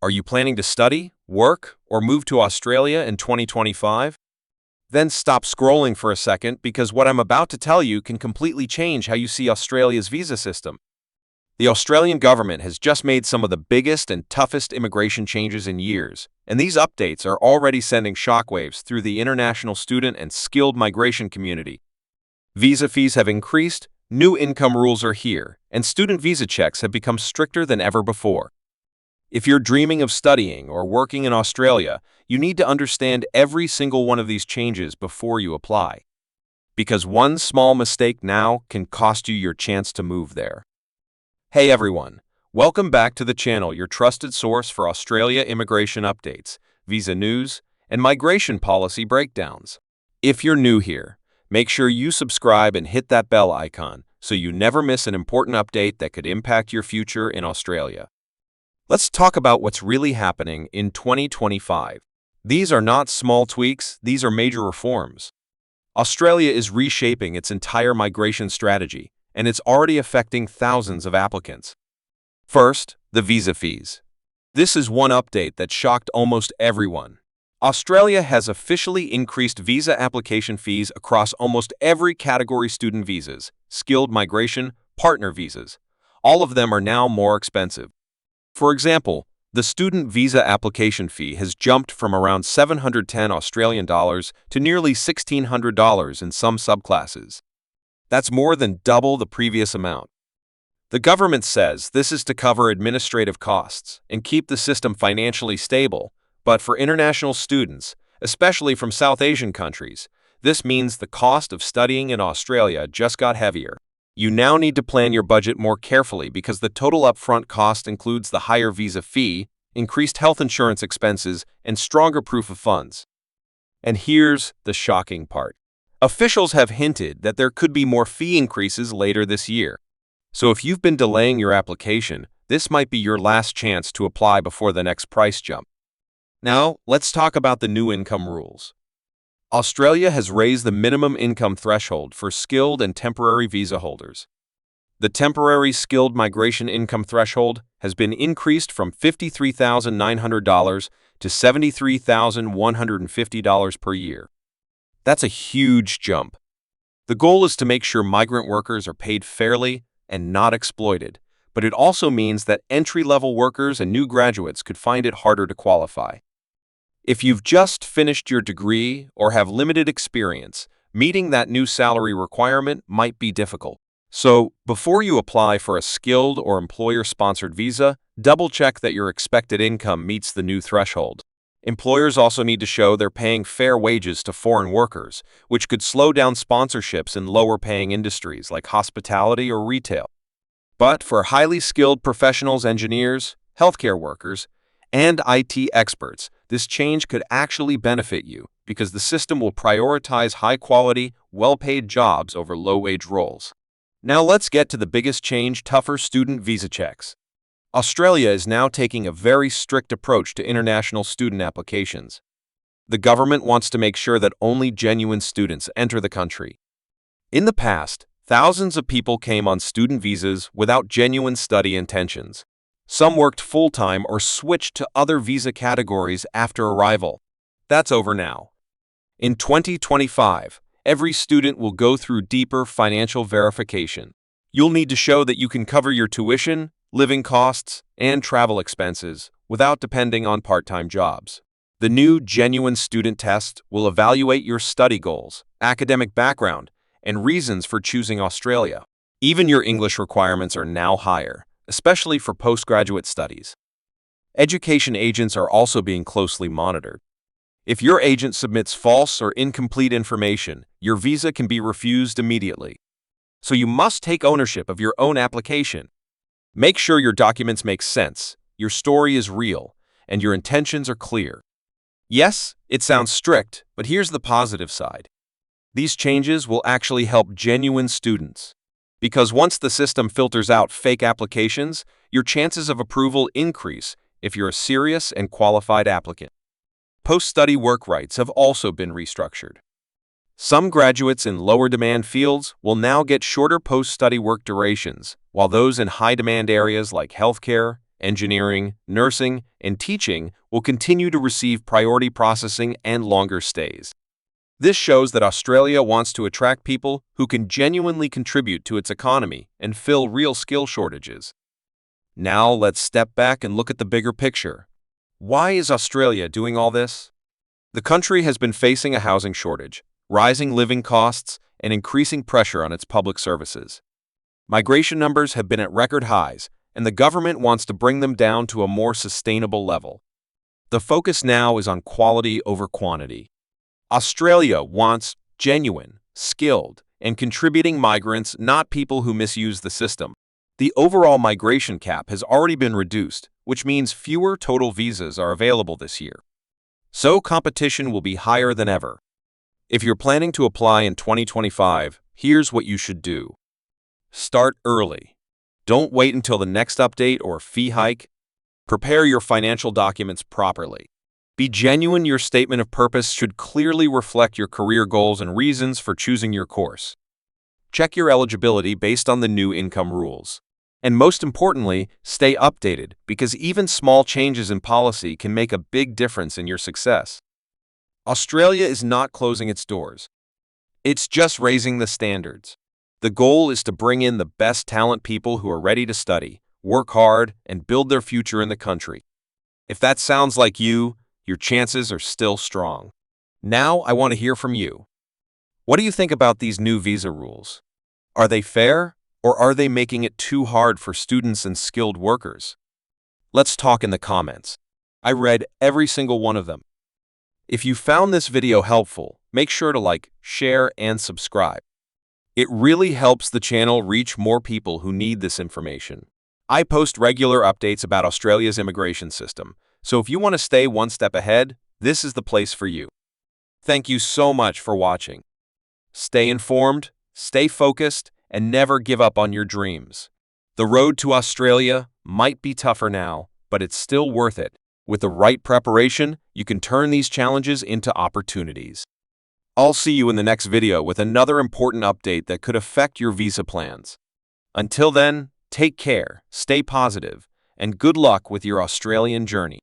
Are you planning to study, work, or move to Australia in 2025? Then stop scrolling for a second because what I'm about to tell you can completely change how you see Australia's visa system. The Australian government has just made some of the biggest and toughest immigration changes in years, and these updates are already sending shockwaves through the international student and skilled migration community. Visa fees have increased, new income rules are here, and student visa checks have become stricter than ever before. If you're dreaming of studying or working in Australia, you need to understand every single one of these changes before you apply. Because one small mistake now can cost you your chance to move there. Hey everyone, welcome back to the channel, your trusted source for Australia immigration updates, visa news, and migration policy breakdowns. If you're new here, make sure you subscribe and hit that bell icon so you never miss an important update that could impact your future in Australia. Let's talk about what's really happening in 2025. These are not small tweaks, these are major reforms. Australia is reshaping its entire migration strategy, and it's already affecting thousands of applicants. First, the visa fees. This is one update that shocked almost everyone. Australia has officially increased visa application fees across almost every category: student visas, skilled migration, partner visas. All of them are now more expensive. For example, the student visa application fee has jumped from around $710 Australian dollars to nearly $1,600 in some subclasses. That's more than double the previous amount. The government says this is to cover administrative costs and keep the system financially stable, but for international students, especially from South Asian countries, this means the cost of studying in Australia just got heavier. You now need to plan your budget more carefully because the total upfront cost includes the higher visa fee, increased health insurance expenses, and stronger proof of funds. And here's the shocking part. Officials have hinted that there could be more fee increases later this year. So if you've been delaying your application, this might be your last chance to apply before the next price jump. Now, let's talk about the new income rules. Australia has raised the minimum income threshold for skilled and temporary visa holders. The temporary skilled migration income threshold has been increased from $53,900 to $73,150 per year. That's a huge jump. The goal is to make sure migrant workers are paid fairly and not exploited, but it also means that entry-level workers and new graduates could find it harder to qualify. If you've just finished your degree or have limited experience, meeting that new salary requirement might be difficult. So, before you apply for a skilled or employer-sponsored visa, double-check that your expected income meets the new threshold. Employers also need to show they're paying fair wages to foreign workers, which could slow down sponsorships in lower-paying industries like hospitality or retail. But for highly skilled professionals, engineers, healthcare workers, and IT experts, this change could actually benefit you because the system will prioritize high-quality, well-paid jobs over low-wage roles. Now let's get to the biggest change: tougher student visa checks. Australia is now taking a very strict approach to international student applications. The government wants to make sure that only genuine students enter the country. In the past, thousands of people came on student visas without genuine study intentions. Some worked full-time or switched to other visa categories after arrival. That's over now. In 2025, every student will go through deeper financial verification. You'll need to show that you can cover your tuition, living costs, and travel expenses without depending on part-time jobs. The new Genuine Student Test will evaluate your study goals, academic background, and reasons for choosing Australia. Even your English requirements are now higher, especially for postgraduate studies. Education agents are also being closely monitored. If your agent submits false or incomplete information, your visa can be refused immediately. So you must take ownership of your own application. Make sure your documents make sense, your story is real, and your intentions are clear. Yes, it sounds strict, but here's the positive side. These changes will actually help genuine students. Because once the system filters out fake applications, your chances of approval increase if you're a serious and qualified applicant. Post-study work rights have also been restructured. Some graduates in lower-demand fields will now get shorter post-study work durations, while those in high-demand areas like healthcare, engineering, nursing, and teaching will continue to receive priority processing and longer stays. This shows that Australia wants to attract people who can genuinely contribute to its economy and fill real skill shortages. Now let's step back and look at the bigger picture. Why is Australia doing all this? The country has been facing a housing shortage, rising living costs, and increasing pressure on its public services. Migration numbers have been at record highs, and the government wants to bring them down to a more sustainable level. The focus now is on quality over quantity. Australia wants genuine, skilled, and contributing migrants, not people who misuse the system. The overall migration cap has already been reduced, which means fewer total visas are available this year. So competition will be higher than ever. If you're planning to apply in 2025, here's what you should do. Start early. Don't wait until the next update or fee hike. Prepare your financial documents properly. Be genuine. Your statement of purpose should clearly reflect your career goals and reasons for choosing your course. Check your eligibility based on the new income rules. And most importantly, stay updated, because even small changes in policy can make a big difference in your success. Australia is not closing its doors. It's just raising the standards. The goal is to bring in the best talent, people who are ready to study, work hard, and build their future in the country. If that sounds like you, your chances are still strong. Now I want to hear from you. What do you think about these new visa rules? Are they fair, or are they making it too hard for students and skilled workers? Let's talk in the comments. I read every single one of them. If you found this video helpful, make sure to like, share, and subscribe. It really helps the channel reach more people who need this information. I post regular updates about Australia's immigration system, so if you want to stay one step ahead, this is the place for you. Thank you so much for watching. Stay informed, stay focused, and never give up on your dreams. The road to Australia might be tougher now, but it's still worth it. With the right preparation, you can turn these challenges into opportunities. I'll see you in the next video with another important update that could affect your visa plans. Until then, take care, stay positive, and good luck with your Australian journey.